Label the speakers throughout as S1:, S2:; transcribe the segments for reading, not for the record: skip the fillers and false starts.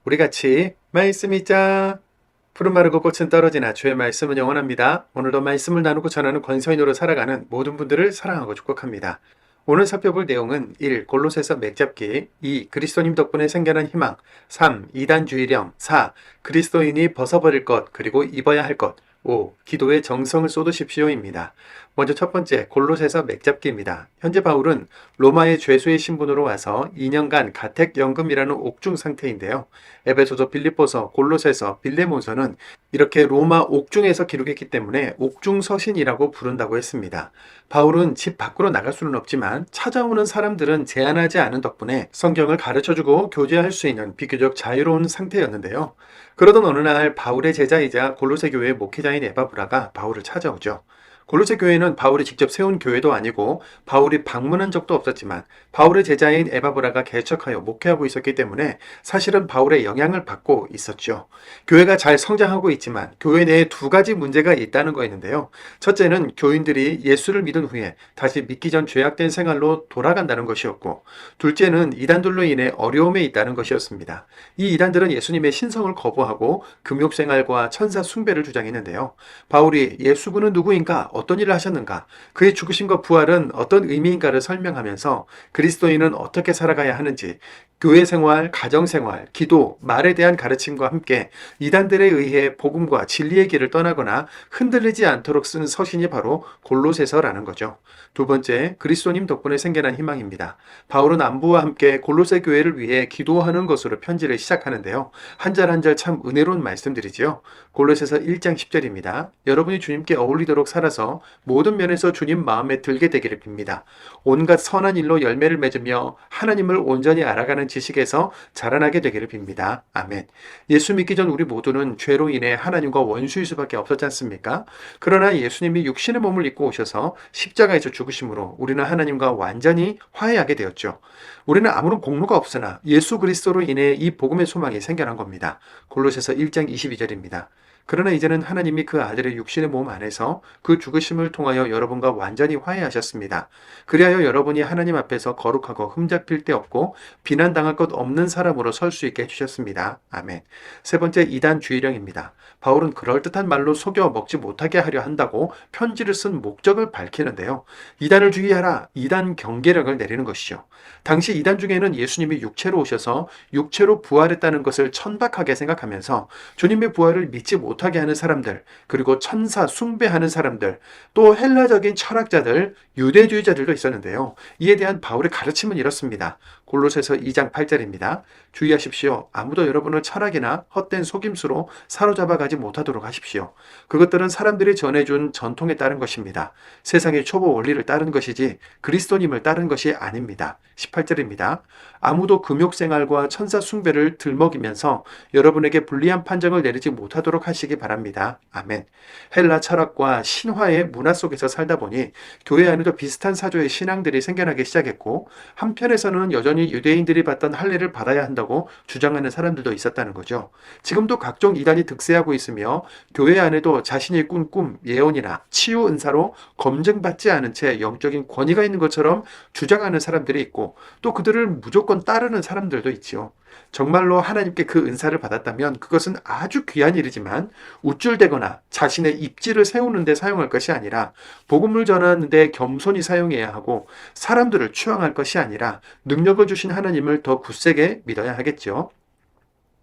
S1: 우리 같이 말씀 읽자. 푸른 마르고 꽃은 떨어지나 주의 말씀은 영원합니다. 오늘도 말씀을 나누고 전하는 권서인으로 살아가는 모든 분들을 사랑하고 축복합니다. 오늘 살펴볼 내용은 1. 골로새서 맥잡기 2. 그리스도님 덕분에 생겨난 희망 3. 이단주의령 4. 그리스도인이 벗어버릴 것 그리고 입어야 할 것 5. 기도에 정성을 쏟으십시오입니다. 먼저 첫 번째 골로새서 맥잡기입니다. 현재 바울은 로마의 죄수의 신분으로 와서 2년간 가택연금이라는 옥중 상태인데요. 에베소서, 빌립보서, 골로새서, 빌레몬서는 이렇게 로마 옥중에서 기록했기 때문에 옥중서신이라고 부른다고 했습니다. 바울은 집 밖으로 나갈 수는 없지만 찾아오는 사람들은 제한하지 않은 덕분에 성경을 가르쳐주고 교제할 수 있는 비교적 자유로운 상태였는데요. 그러던 어느 날 바울의 제자이자 골로새 교회의 목회자인 에바브라가 바울을 찾아오죠. 골로새 교회는 바울이 직접 세운 교회도 아니고 바울이 방문한 적도 없었지만 바울의 제자인 에바브라가 개척하여 목회하고 있었기 때문에 사실은 바울의 영향을 받고 있었죠. 교회가 잘 성장하고 있지만 교회 내에 두 가지 문제가 있다는 거였는데요. 첫째는 교인들이 예수를 믿은 후에 다시 믿기 전 죄악된 생활로 돌아간다는 것이었고, 둘째는 이단들로 인해 어려움에 있다는 것이었습니다. 이 이단들은 예수님의 신성을 거부하고 금욕생활과 천사 숭배를 주장했는데요. 바울이 예수군은 누구인가, 어떤 일을 하셨는가, 그의 죽으심과 부활은 어떤 의미인가를 설명하면서 그리스도인은 어떻게 살아가야 하는지, 교회 생활, 가정 생활, 기도, 말에 대한 가르침과 함께 이단들에 의해 복음과 진리의 길을 떠나거나 흔들리지 않도록 쓴 서신이 바로 골로새서라는 거죠. 두 번째, 그리스도님 덕분에 생겨난 희망입니다. 바울은 안부와 함께 골로새 교회를 위해 기도하는 것으로 편지를 시작하는데요. 한 절 한 절 참 은혜로운 말씀들이지요. 골로새서 1장 10절입니다. 여러분이 주님께 어울리도록 살아서 모든 면에서 주님 마음에 들게 되기를 빕니다. 온갖 선한 일로 열매를 맺으며 하나님을 온전히 알아가는 지식에서 자라나게 되기를 빕니다. 아멘. 예수 믿기 전 우리 모두는 죄로 인해 하나님과 원수일 수밖에 없었지 않습니까? 그러나 예수님이 육신의 몸을 입고 오셔서 십자가에서 죽으심으로 우리는 하나님과 완전히 화해하게 되었죠. 우리는 아무런 공로가 없으나 예수 그리스도로 인해 이 복음의 소망이 생겨난 겁니다. 골로새서 1장 22절입니다. 그러나 이제는 하나님이 그 아들의 육신의 몸 안에서 그 죽으심을 통하여 여러분과 완전히 화해하셨습니다. 그리하여 여러분이 하나님 앞에서 거룩하고 흠잡힐 데 없고 비난당할 것 없는 사람으로 설 수 있게 해주셨습니다. 아멘. 세 번째, 이단주의령입니다. 바울은 그럴듯한 말로 속여 먹지 못하게 하려 한다고 편지를 쓴 목적을 밝히는데요. 이단을 주의하라, 이단 경계령을 내리는 것이죠. 당시 이단 중에는 예수님이 육체로 오셔서 육체로 부활했다는 것을 천박하게 생각하면서 주님의 부활을 믿지 못하게 하는 사람들, 그리고 천사 숭배하는 사람들, 또 헬라적인 철학자들, 유대주의자들도 있었는데요. 이에 대한 바울의 가르침은 이렇습니다. 골로새서 2장 8절입니다. 주의하십시오. 아무도 여러분을 철학이나 헛된 속임수로 사로잡아 가지 못하도록 하십시오. 그것들은 사람들이 전해준 전통에 따른 것입니다. 세상의 초보 원리를 따른 것이지 그리스도님을 따른 것이 아닙니다. 18절입니다. 아무도 금욕생활과 천사 숭배를 들먹이면서 여러분에게 불리한 판정을 내리지 못하도록 하시기 바랍니다. 아멘. 헬라 철학과 신화의 문화 속에서 살다 보니 교회 안에도 비슷한 사조의 신앙들이 생겨나기 시작했고, 한편에서는 여전히 유대인들이 받던 할례를 받아야 한다고 주장하는 사람들도 있었다는 거죠. 지금도 각종 이단이 득세하고 있으며 교회 안에도 자신이 꾼 꿈, 예언이나 치유 은사로 검증받지 않은 채 영적인 권위가 있는 것처럼 주장하는 사람들이 있고, 또 그들을 무조건 따르는 사람들도 있지요. 정말로 하나님께 그 은사를 받았다면 그것은 아주 귀한 일이지만 우쭐대거나 자신의 입지를 세우는 데 사용할 것이 아니라 복음을 전하는 데 겸손히 사용해야 하고, 사람들을 추앙할 것이 아니라 능력을 주신 하나님을 더 굳세게 믿어야 하겠죠.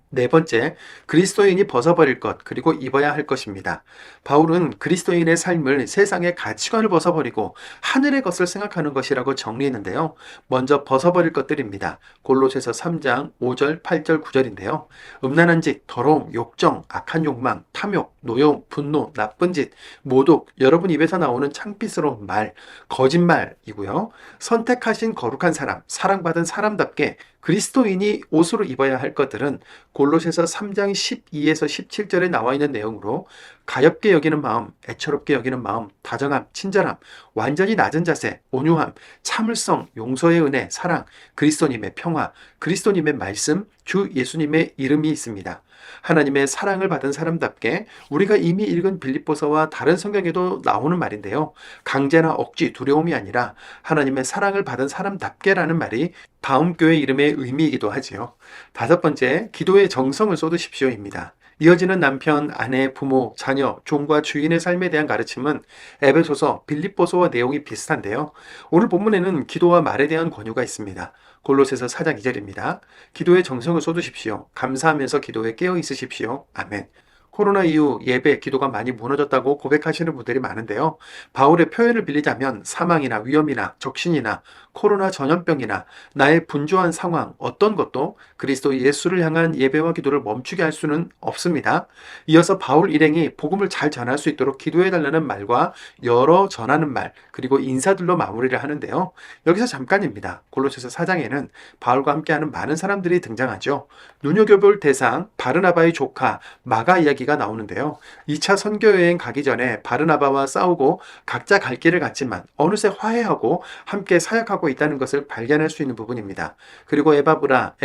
S1: 네 번째, 그리스도인이 벗어버릴 것 그리고 입어야 할 것입니다. 바울은 그리스도인의 삶을 세상의 가치관을 벗어버리고 하늘의 것을 생각하는 것이라고 정리했는데요. 먼저 벗어버릴 것들입니다. 골로새서 3장 5절, 8절, 9절인데요. 음란한 짓, 더러움, 욕정, 악한 욕망, 탐욕, 노용, 분노, 나쁜 짓, 모독, 여러분 입에서 나오는 창피스러운 말, 거짓말이고요. 선택하신 거룩한 사람, 사랑받은 사람답게 그리스도인이 옷으로 입어야 할 것들은 골로새서 3장 12에서 17절에 나와 있는 내용으로 가엾게 여기는 마음, 애처롭게 여기는 마음, 다정함, 친절함, 완전히 낮은 자세, 온유함, 참을성, 용서의 은혜, 사랑, 그리스도님의 평화, 그리스도님의 말씀, 주 예수님의 이름이 있습니다. 하나님의 사랑을 받은 사람답게 우리가 이미 읽은 빌립보서와 다른 성경에도 나오는 말인데요. 강제나 억지, 두려움이 아니라 하나님의 사랑을 받은 사람답게라는 말이 다음 교회 이름의 의미이기도 하지요. 다섯 번째, 기도의 정성을 쏟으십시오입니다. 이어지는 남편, 아내, 부모, 자녀, 종과 주인의 삶에 대한 가르침은 에베소서, 빌립보서와 내용이 비슷한데요. 오늘 본문에는 기도와 말에 대한 권유가 있습니다. 골로새서 4장 2절입니다. 기도의 정성을 쏟으십시오. 감사하면서 기도에 깨어 있으십시오. 아멘. 코로나 이후 예배, 기도가 많이 무너졌다고 고백하시는 분들이 많은데요. 바울의 표현을 빌리자면 사망이나 위험이나 적신이나 코로나 전염병이나 나의 분주한 상황, 어떤 것도 그리스도 예수를 향한 예배와 기도를 멈추게 할 수는 없습니다. 이어서 바울 일행이 복음을 잘 전할 수 있도록 기도해달라는 말과 여러 전하는 말, 그리고 인사들로 마무리를 하는데요. 여기서 잠깐입니다. 골로새서 4장에는 바울과 함께하는 많은 사람들이 등장하죠. 눈여겨볼 대상, 바르나바의 조카, 마가 이야기가 나오는데요. 2차 선교여행 가기 전에 바르나바와 싸우고 각자 갈 길을 갔지만 어느새 화해하고 함께 사역하고 있다는 것을 발견할 수 있는 부분입니다. 그리고 에바브라,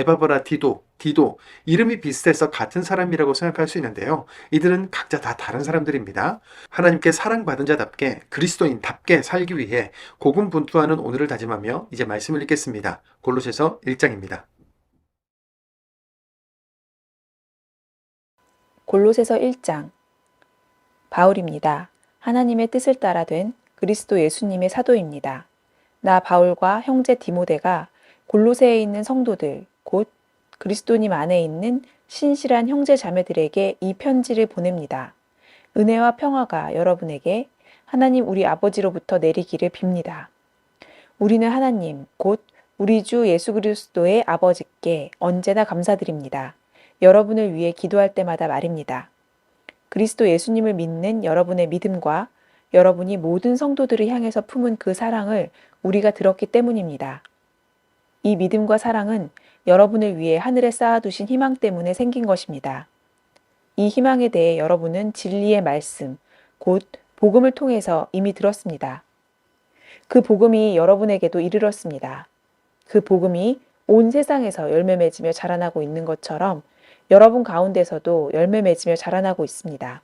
S1: 디도, 이름이 비슷해서 같은 사람이라고 생각할 수 있는데요. 이들은 각자 다 다른 사람들입니다. 하나님께 사랑받은 자답게 그리스도인답게 살기 위해 고군분투하는 오늘을 다짐하며 이제 말씀을 읽겠습니다. 골로새서 1장입니다.
S2: 골로새서 1장. 바울입니다. 하나님의 뜻을 따라 된 그리스도 예수님의 사도입니다. 나 바울과 형제 디모데가 골로새에 있는 성도들, 곧 그리스도님 안에 있는 신실한 형제 자매들에게 이 편지를 보냅니다. 은혜와 평화가 여러분에게 하나님 우리 아버지로부터 내리기를 빕니다. 우리는 하나님, 곧 우리 주 예수 그리스도의 아버지께 언제나 감사드립니다. 여러분을 위해 기도할 때마다 말입니다. 그리스도 예수님을 믿는 여러분의 믿음과 여러분이 모든 성도들을 향해서 품은 그 사랑을 우리가 들었기 때문입니다. 이 믿음과 사랑은 여러분을 위해 하늘에 쌓아두신 희망 때문에 생긴 것입니다. 이 희망에 대해 여러분은 진리의 말씀, 곧 복음을 통해서 이미 들었습니다. 그 복음이 여러분에게도 이르렀습니다. 그 복음이 온 세상에서 열매 맺으며 자라나고 있는 것처럼 여러분 가운데서도 열매 맺으며 자라나고 있습니다.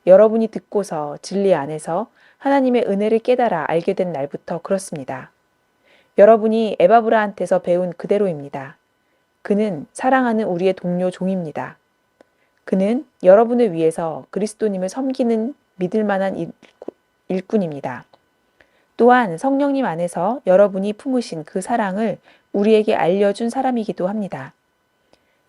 S2: 여러분이 듣고서 진리 안에서 하나님의 은혜를 깨달아 알게 된 날부터 그렇습니다. 여러분이 에바브라한테서 배운 그대로입니다. 그는 사랑하는 우리의 동료 종입니다. 그는 여러분을 위해서 그리스도님을 섬기는 믿을 만한 일꾼입니다. 또한 성령님 안에서 여러분이 품으신 그 사랑을 우리에게 알려준 사람이기도 합니다.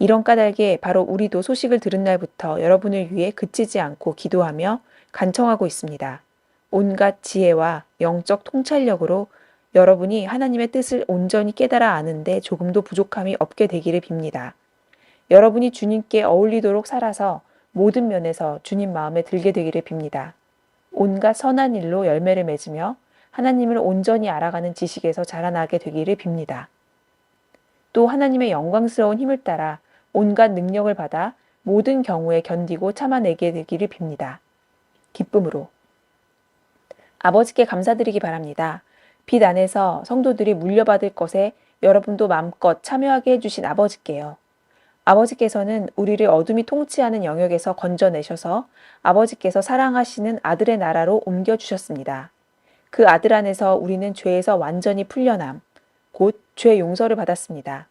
S2: 이런 까닭에 바로 우리도 소식을 들은 날부터 여러분을 위해 그치지 않고 기도하며 간청하고 있습니다. 온갖 지혜와 영적 통찰력으로 여러분이 하나님의 뜻을 온전히 깨달아 아는데 조금도 부족함이 없게 되기를 빕니다. 여러분이 주님께 어울리도록 살아서 모든 면에서 주님 마음에 들게 되기를 빕니다. 온갖 선한 일로 열매를 맺으며 하나님을 온전히 알아가는 지식에서 자라나게 되기를 빕니다. 또 하나님의 영광스러운 힘을 따라 온갖 능력을 받아 모든 경우에 견디고 참아내게 되기를 빕니다. 기쁨으로. 아버지께 감사드리기 바랍니다. 빛 안에서 성도들이 물려받을 것에 여러분도 마음껏 참여하게 해주신 아버지께요. 아버지께서는 우리를 어둠이 통치하는 영역에서 건져내셔서 아버지께서 사랑하시는 아들의 나라로 옮겨주셨습니다. 그 아들 안에서 우리는 죄에서 완전히 풀려남, 곧 죄 용서를 받았습니다.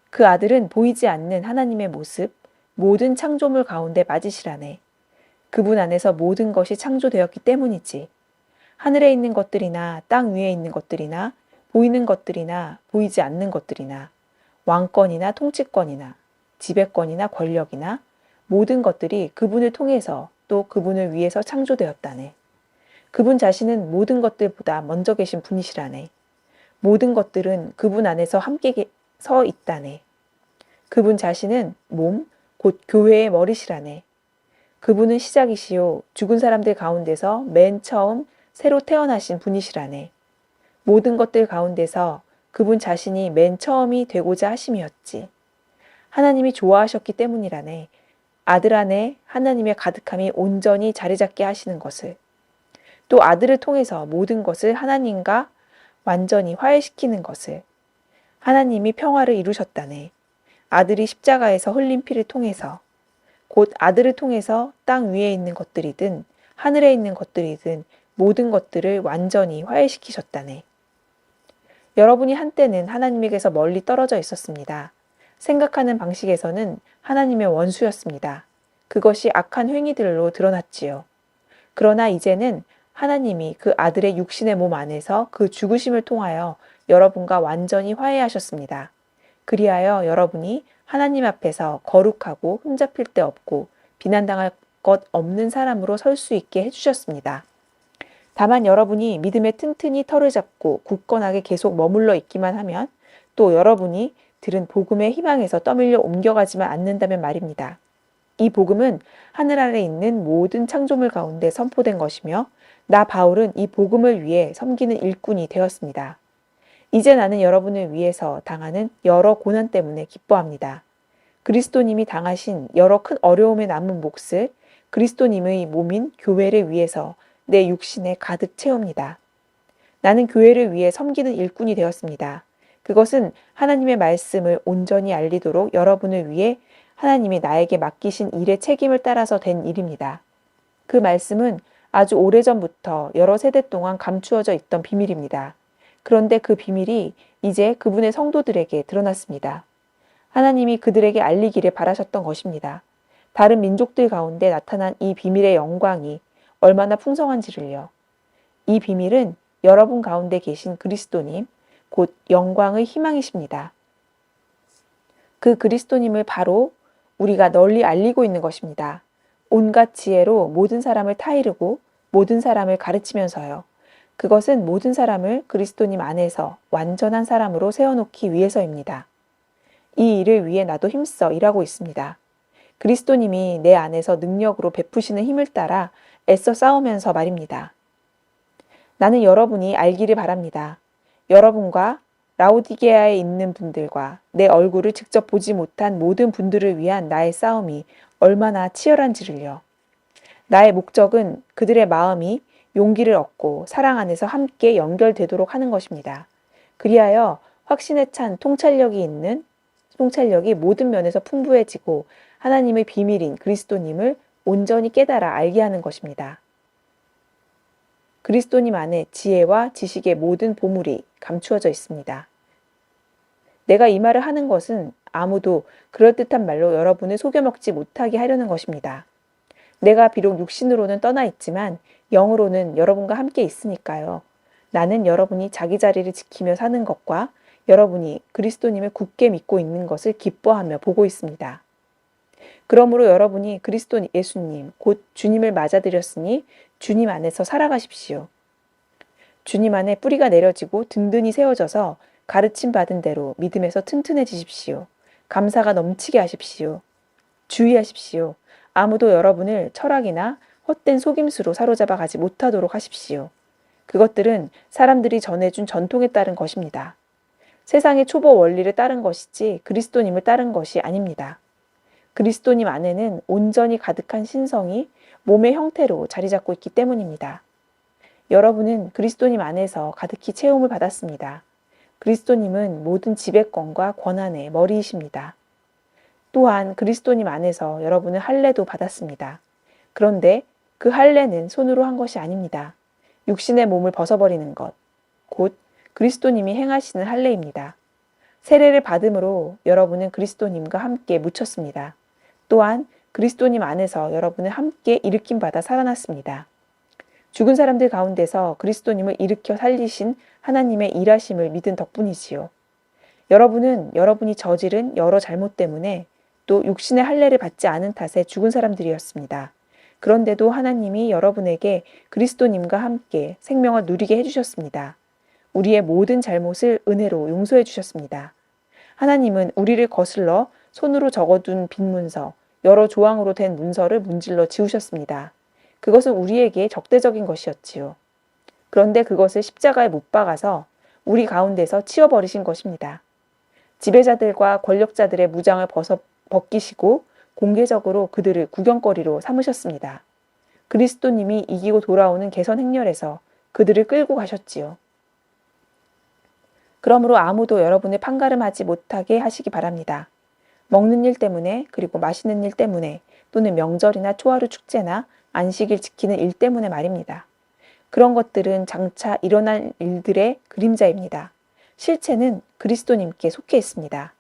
S2: 그 아들은 보이지 않는 하나님의 모습, 모든 창조물 가운데 맞으시라네. 그분 안에서 모든 것이 창조되었기 때문이지. 하늘에 있는 것들이나 땅 위에 있는 것들이나 보이는 것들이나 보이지 않는 것들이나 왕권이나 통치권이나 지배권이나 권력이나 모든 것들이 그분을 통해서 또 그분을 위해서 창조되었다네. 그분 자신은 모든 것들보다 먼저 계신 분이시라네. 모든 것들은 그분 안에서 함께 서 있다네. 그분 자신은 몸, 곧 교회의 머리시라네. 그분은 시작이시요 죽은 사람들 가운데서 맨 처음 새로 태어나신 분이시라네. 모든 것들 가운데서 그분 자신이 맨 처음이 되고자 하심이었지. 하나님이 좋아하셨기 때문이라네. 아들 안에 하나님의 가득함이 온전히 자리 잡게 하시는 것을, 또 아들을 통해서 모든 것을 하나님과 완전히 화해시키는 것을, 하나님이 평화를 이루셨다네. 아들이 십자가에서 흘린 피를 통해서, 곧 아들을 통해서 땅 위에 있는 것들이든 하늘에 있는 것들이든 모든 것들을 완전히 화해시키셨다네. 여러분이 한때는 하나님에게서 멀리 떨어져 있었습니다. 생각하는 방식에서는 하나님의 원수였습니다. 그것이 악한 행위들로 드러났지요. 그러나 이제는 하나님이 그 아들의 육신의 몸 안에서 그 죽으심을 통하여 여러분과 완전히 화해하셨습니다. 그리하여 여러분이 하나님 앞에서 거룩하고 흠잡힐 데 없고 비난당할 것 없는 사람으로 설 수 있게 해주셨습니다. 다만 여러분이 믿음에 튼튼히 털을 잡고 굳건하게 계속 머물러 있기만 하면, 또 여러분이 들은 복음의 희망에서 떠밀려 옮겨가지만 않는다면 말입니다. 이 복음은 하늘 아래 있는 모든 창조물 가운데 선포된 것이며, 나 바울은 이 복음을 위해 섬기는 일꾼이 되었습니다. 이제 나는 여러분을 위해서 당하는 여러 고난 때문에 기뻐합니다. 그리스도님이 당하신 여러 큰 어려움에 남은 몫을 그리스도님의 몸인 교회를 위해서 내 육신에 가득 채웁니다. 나는 교회를 위해 섬기는 일꾼이 되었습니다. 그것은 하나님의 말씀을 온전히 알리도록 여러분을 위해 하나님이 나에게 맡기신 일의 책임을 따라서 된 일입니다. 그 말씀은 아주 오래전부터 여러 세대 동안 감추어져 있던 비밀입니다. 그런데 그 비밀이 이제 그분의 성도들에게 드러났습니다. 하나님이 그들에게 알리기를 바라셨던 것입니다. 다른 민족들 가운데 나타난 이 비밀의 영광이 얼마나 풍성한지를요. 이 비밀은 여러분 가운데 계신 그리스도님, 곧 영광의 희망이십니다. 그 그리스도님을 바로 우리가 널리 알리고 있는 것입니다. 온갖 지혜로 모든 사람을 타이르고 모든 사람을 가르치면서요. 그것은 모든 사람을 그리스도님 안에서 완전한 사람으로 세워놓기 위해서입니다. 이 일을 위해 나도 힘써 일하고 있습니다. 그리스도님이 내 안에서 능력으로 베푸시는 힘을 따라 애써 싸우면서 말입니다. 나는 여러분이 알기를 바랍니다. 여러분과 라오디게아에 있는 분들과 내 얼굴을 직접 보지 못한 모든 분들을 위한 나의 싸움이 얼마나 치열한지를요. 나의 목적은 그들의 마음이 용기를 얻고 사랑 안에서 함께 연결되도록 하는 것입니다. 그리하여 확신에 찬 통찰력이 모든 면에서 풍부해지고 하나님의 비밀인 그리스도님을 온전히 깨달아 알게 하는 것입니다. 그리스도님 안에 지혜와 지식의 모든 보물이 감추어져 있습니다. 내가 이 말을 하는 것은 아무도 그럴듯한 말로 여러분을 속여먹지 못하게 하려는 것입니다. 내가 비록 육신으로는 떠나 있지만 영으로는 여러분과 함께 있으니까요. 나는 여러분이 자기 자리를 지키며 사는 것과 여러분이 그리스도님을 굳게 믿고 있는 것을 기뻐하며 보고 있습니다. 그러므로 여러분이 그리스도 예수님, 곧 주님을 맞아들였으니 주님 안에서 살아가십시오. 주님 안에 뿌리가 내려지고 든든히 세워져서 가르침 받은 대로 믿음에서 튼튼해지십시오. 감사가 넘치게 하십시오. 주의하십시오. 아무도 여러분을 철학이나 헛된 속임수로 사로잡아 가지 못하도록 하십시오. 그것들은 사람들이 전해준 전통에 따른 것입니다. 세상의 초보 원리를 따른 것이지 그리스도님을 따른 것이 아닙니다. 그리스도님 안에는 온전히 가득한 신성이 몸의 형태로 자리 잡고 있기 때문입니다. 여러분은 그리스도님 안에서 가득히 채움을 받았습니다. 그리스도님은 모든 지배권과 권한의 머리이십니다. 또한 그리스도님 안에서 여러분은 할례도 받았습니다. 그런데 그 할례는 손으로 한 것이 아닙니다. 육신의 몸을 벗어버리는 것, 곧 그리스도님이 행하시는 할례입니다. 세례를 받음으로 여러분은 그리스도님과 함께 묻혔습니다. 또한 그리스도님 안에서 여러분은 함께 일으킴받아 살아났습니다. 죽은 사람들 가운데서 그리스도님을 일으켜 살리신 하나님의 일하심을 믿은 덕분이지요. 여러분은 여러분이 저지른 여러 잘못 때문에 또 육신의 할례를 받지 않은 탓에 죽은 사람들이었습니다. 그런데도 하나님이 여러분에게 그리스도님과 함께 생명을 누리게 해주셨습니다. 우리의 모든 잘못을 은혜로 용서해 주셨습니다. 하나님은 우리를 거슬러 손으로 적어둔 빈 문서, 여러 조항으로 된 문서를 문질러 지우셨습니다. 그것은 우리에게 적대적인 것이었지요. 그런데 그것을 십자가에 못 박아서 우리 가운데서 치워버리신 것입니다. 지배자들과 권력자들의 무장을 벗기시고 공개적으로 그들을 구경거리로 삼으셨습니다. 그리스도님이 이기고 돌아오는 개선 행렬에서 그들을 끌고 가셨지요. 그러므로 아무도 여러분을 판가름하지 못하게 하시기 바랍니다. 먹는 일 때문에, 그리고 마시는 일 때문에, 또는 명절이나 초하루 축제나 안식일 지키는 일 때문에 말입니다. 그런 것들은 장차 일어날 일들의 그림자입니다. 실체는 그리스도님께 속해 있습니다.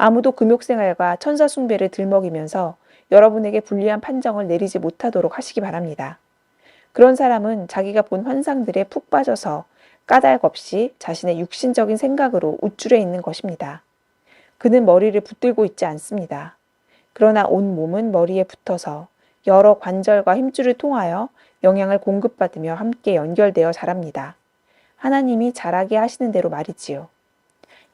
S2: 아무도 금욕생활과 천사숭배를 들먹이면서 여러분에게 불리한 판정을 내리지 못하도록 하시기 바랍니다. 그런 사람은 자기가 본 환상들에 푹 빠져서 까닭 없이 자신의 육신적인 생각으로 우쭐해 있는 것입니다. 그는 머리를 붙들고 있지 않습니다. 그러나 온 몸은 머리에 붙어서 여러 관절과 힘줄을 통하여 영향을 공급받으며 함께 연결되어 자랍니다. 하나님이 자라게 하시는 대로 말이지요.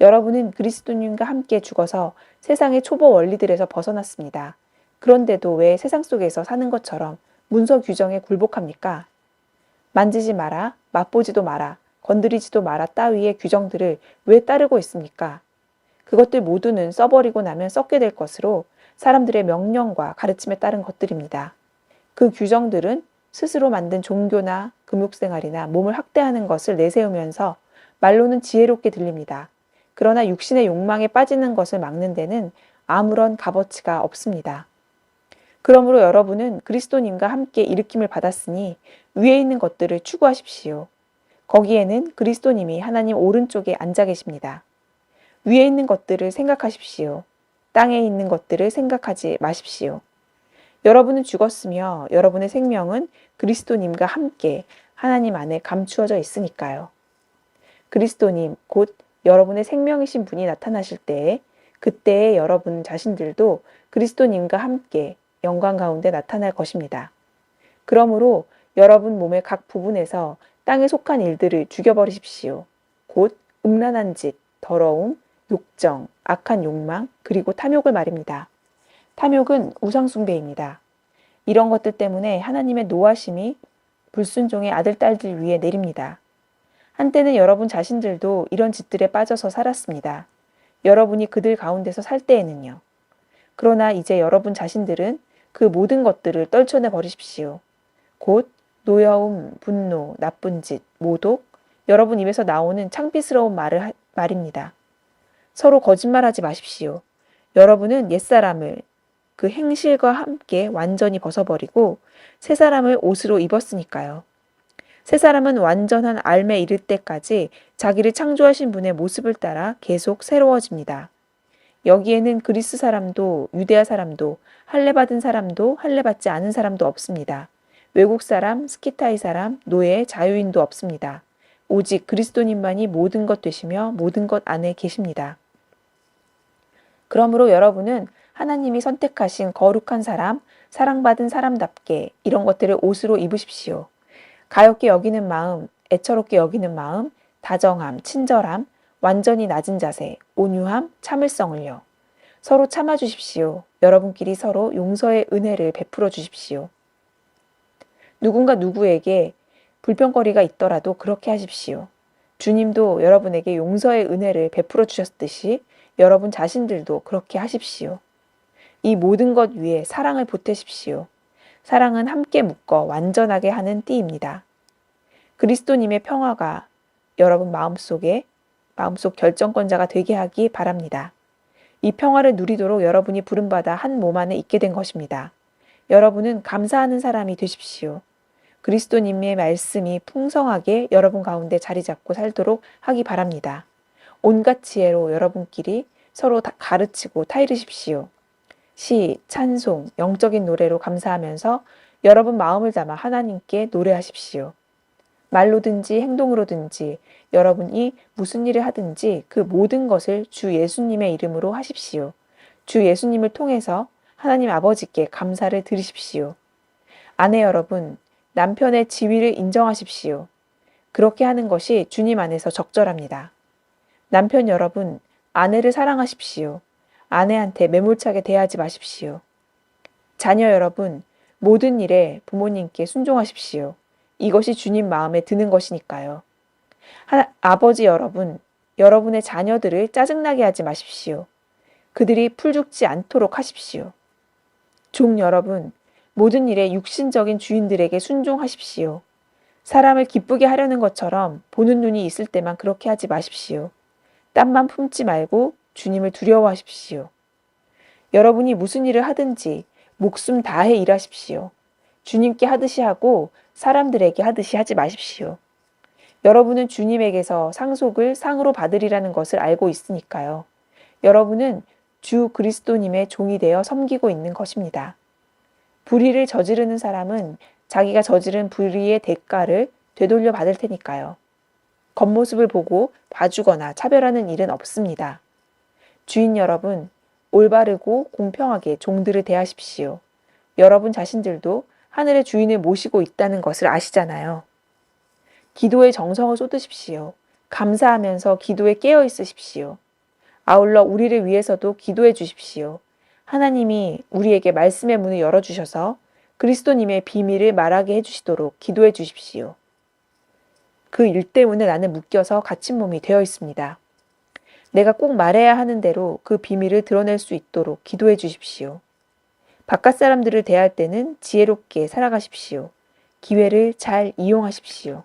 S2: 여러분은 그리스도님과 함께 죽어서 세상의 초보 원리들에서 벗어났습니다. 그런데도 왜 세상 속에서 사는 것처럼 문서 규정에 굴복합니까? 만지지 마라, 맛보지도 마라, 건드리지도 마라 따위의 규정들을 왜 따르고 있습니까? 그것들 모두는 써버리고 나면 썩게 될 것으로 사람들의 명령과 가르침에 따른 것들입니다. 그 규정들은 스스로 만든 종교나 금욕생활이나 몸을 학대하는 것을 내세우면서 말로는 지혜롭게 들립니다. 그러나 육신의 욕망에 빠지는 것을 막는 데는 아무런 값어치가 없습니다. 그러므로 여러분은 그리스도님과 함께 일으킴을 받았으니 위에 있는 것들을 추구하십시오. 거기에는 그리스도님이 하나님 오른쪽에 앉아 계십니다. 위에 있는 것들을 생각하십시오. 땅에 있는 것들을 생각하지 마십시오. 여러분은 죽었으며 여러분의 생명은 그리스도님과 함께 하나님 안에 감추어져 있으니까요. 그리스도님, 곧 여러분의 생명이신 분이 나타나실 때에 그때의 여러분 자신들도 그리스도님과 함께 영광 가운데 나타날 것입니다. 그러므로 여러분 몸의 각 부분에서 땅에 속한 일들을 죽여버리십시오. 곧 음란한 짓, 더러움, 욕정, 악한 욕망, 그리고 탐욕을 말입니다. 탐욕은 우상숭배입니다. 이런 것들 때문에 하나님의 노하심이 불순종의 아들, 딸들 위에 내립니다. 한때는 여러분 자신들도 이런 짓들에 빠져서 살았습니다. 여러분이 그들 가운데서 살 때에는요. 그러나 이제 여러분 자신들은 그 모든 것들을 떨쳐내 버리십시오. 곧 노여움, 분노, 나쁜 짓, 모독, 여러분 입에서 나오는 창피스러운 말입니다. 서로 거짓말하지 마십시오. 여러분은 옛사람을 그 행실과 함께 완전히 벗어버리고 새 사람을 옷으로 입었으니까요. 새 사람은 완전한 알매 이를 때까지 자기를 창조하신 분의 모습을 따라 계속 새로워집니다. 여기에는 그리스 사람도 유대아 사람도 할례받은 사람도 할례받지 않은 사람도 없습니다. 외국 사람, 스키타이 사람, 노예, 자유인도 없습니다. 오직 그리스도님만이 모든 것 되시며 모든 것 안에 계십니다. 그러므로 여러분은 하나님이 선택하신 거룩한 사람, 사랑받은 사람답게 이런 것들을 옷으로 입으십시오. 가엾게 여기는 마음, 애처롭게 여기는 마음, 다정함, 친절함, 완전히 낮은 자세, 온유함, 참을성을요. 서로 참아주십시오. 여러분끼리 서로 용서의 은혜를 베풀어 주십시오. 누군가 누구에게 불평거리가 있더라도 그렇게 하십시오. 주님도 여러분에게 용서의 은혜를 베풀어 주셨듯이 여러분 자신들도 그렇게 하십시오. 이 모든 것 위에 사랑을 보태십시오. 사랑은 함께 묶어 완전하게 하는 띠입니다. 그리스도님의 평화가 여러분 마음속 결정권자가 되게 하기 바랍니다. 이 평화를 누리도록 여러분이 부름받아 한 몸 안에 있게 된 것입니다. 여러분은 감사하는 사람이 되십시오. 그리스도님의 말씀이 풍성하게 여러분 가운데 자리 잡고 살도록 하기 바랍니다. 온갖 지혜로 여러분끼리 서로 가르치고 타이르십시오. 시, 찬송, 영적인 노래로 감사하면서 여러분 마음을 담아 하나님께 노래하십시오. 말로든지 행동으로든지 여러분이 무슨 일을 하든지 그 모든 것을 주 예수님의 이름으로 하십시오. 주 예수님을 통해서 하나님 아버지께 감사를 드리십시오. 아내 여러분, 남편의 지위를 인정하십시오. 그렇게 하는 것이 주님 안에서 적절합니다. 남편 여러분, 아내를 사랑하십시오. 아내한테 매몰차게 대하지 마십시오. 자녀 여러분, 모든 일에 부모님께 순종하십시오. 이것이 주님 마음에 드는 것이니까요. 아버지 여러분, 여러분의 자녀들을 짜증나게 하지 마십시오. 그들이 풀죽지 않도록 하십시오. 종 여러분, 모든 일에 육신적인 주인들에게 순종하십시오. 사람을 기쁘게 하려는 것처럼 보는 눈이 있을 때만 그렇게 하지 마십시오. 땀만 품지 말고 주님을 두려워하십시오. 여러분이 무슨 일을 하든지 목숨 다해 일하십시오. 주님께 하듯이 하고 사람들에게 하듯이 하지 마십시오. 여러분은 주님에게서 상속을 상으로 받으리라는 것을 알고 있으니까요. 여러분은 주 그리스도님의 종이 되어 섬기고 있는 것입니다. 불의를 저지르는 사람은 자기가 저지른 불의의 대가를 되돌려 받을 테니까요. 겉모습을 보고 봐주거나 차별하는 일은 없습니다. 주인 여러분, 올바르고 공평하게 종들을 대하십시오. 여러분 자신들도 하늘의 주인을 모시고 있다는 것을 아시잖아요. 기도에 정성을 쏟으십시오. 감사하면서 기도에 깨어 있으십시오. 아울러 우리를 위해서도 기도해 주십시오. 하나님이 우리에게 말씀의 문을 열어주셔서 그리스도님의 비밀을 말하게 해주시도록 기도해 주십시오. 그 일 때문에 나는 묶여서 갇힌 몸이 되어 있습니다. 내가 꼭 말해야 하는 대로 그 비밀을 드러낼 수 있도록 기도해 주십시오. 바깥 사람들을 대할 때는 지혜롭게 살아가십시오. 기회를 잘 이용하십시오.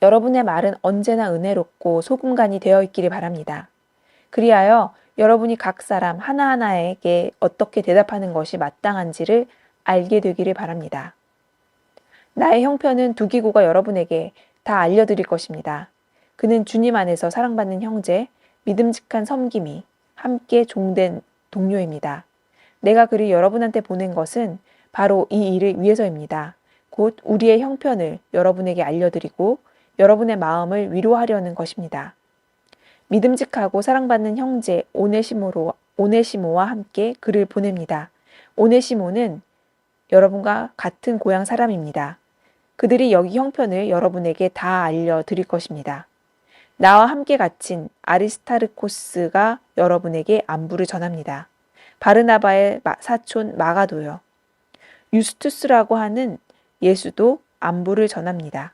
S2: 여러분의 말은 언제나 은혜롭고 소금간이 되어 있기를 바랍니다. 그리하여 여러분이 각 사람 하나하나에게 어떻게 대답하는 것이 마땅한지를 알게 되기를 바랍니다. 나의 형편은 두기고가 여러분에게 다 알려드릴 것입니다. 그는 주님 안에서 사랑받는 형제, 믿음직한 섬김이 함께 종된 동료입니다. 내가 그를 여러분한테 보낸 것은 바로 이 일을 위해서입니다. 곧 우리의 형편을 여러분에게 알려드리고 여러분의 마음을 위로하려는 것입니다. 믿음직하고 사랑받는 형제 오네시모와 함께 그를 보냅니다. 오네시모는 여러분과 같은 고향 사람입니다. 그들이 여기 형편을 여러분에게 다 알려드릴 것입니다. 나와 함께 갇힌 아리스타르코스가 여러분에게 안부를 전합니다. 바르나바의 사촌 마가도요. 유스투스라고 하는 예수도 안부를 전합니다.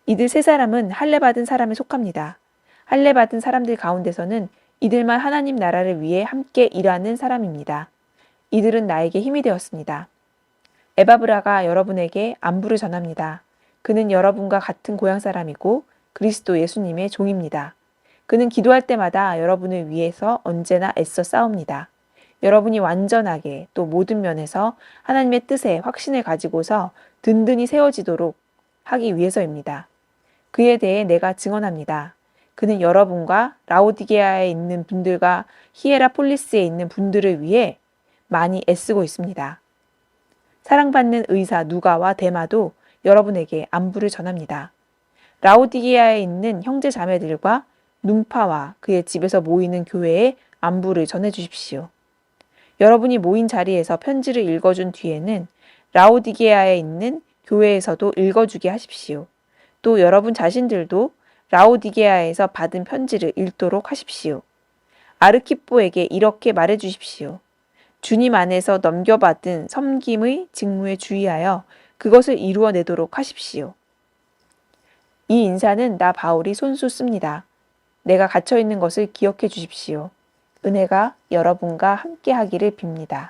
S2: 이들 세 사람은 할례받은 사람에 속합니다. 할례받은 사람들 가운데서는 이들만 하나님 나라를 위해 함께 일하는 사람입니다. 이들은 나에게 힘이 되었습니다. 에바브라가 여러분에게 안부를 전합니다. 그는 여러분과 같은 고향 사람이고 그리스도 예수님의 종입니다. 그는 기도할 때마다 여러분을 위해서 언제나 애써 싸웁니다. 여러분이 완전하게 또 모든 면에서 하나님의 뜻에 확신을 가지고서 든든히 세워지도록 하기 위해서입니다. 그에 대해 내가 증언합니다. 그는 여러분과 라오디게아에 있는 분들과 히에라폴리스에 있는 분들을 위해 많이 애쓰고 있습니다. 사랑받는 의사 누가와 데마도 여러분에게 안부를 전합니다. 라오디게아에 있는 형제 자매들과 눈파와 그의 집에서 모이는 교회에 안부를 전해주십시오. 여러분이 모인 자리에서 편지를 읽어준 뒤에는 라오디게아에 있는 교회에서도 읽어주게 하십시오. 또 여러분 자신들도 라오디게아에서 받은 편지를 읽도록 하십시오. 아르키뽀에게 이렇게 말해주십시오. 주님 안에서 넘겨받은 섬김의 직무에 주의하여 그것을 이루어내도록 하십시오. 이 인사는 나 바울이 손수 씁니다. 내가 갇혀있는 것을 기억해 주십시오. 은혜가 여러분과 함께 하기를 빕니다.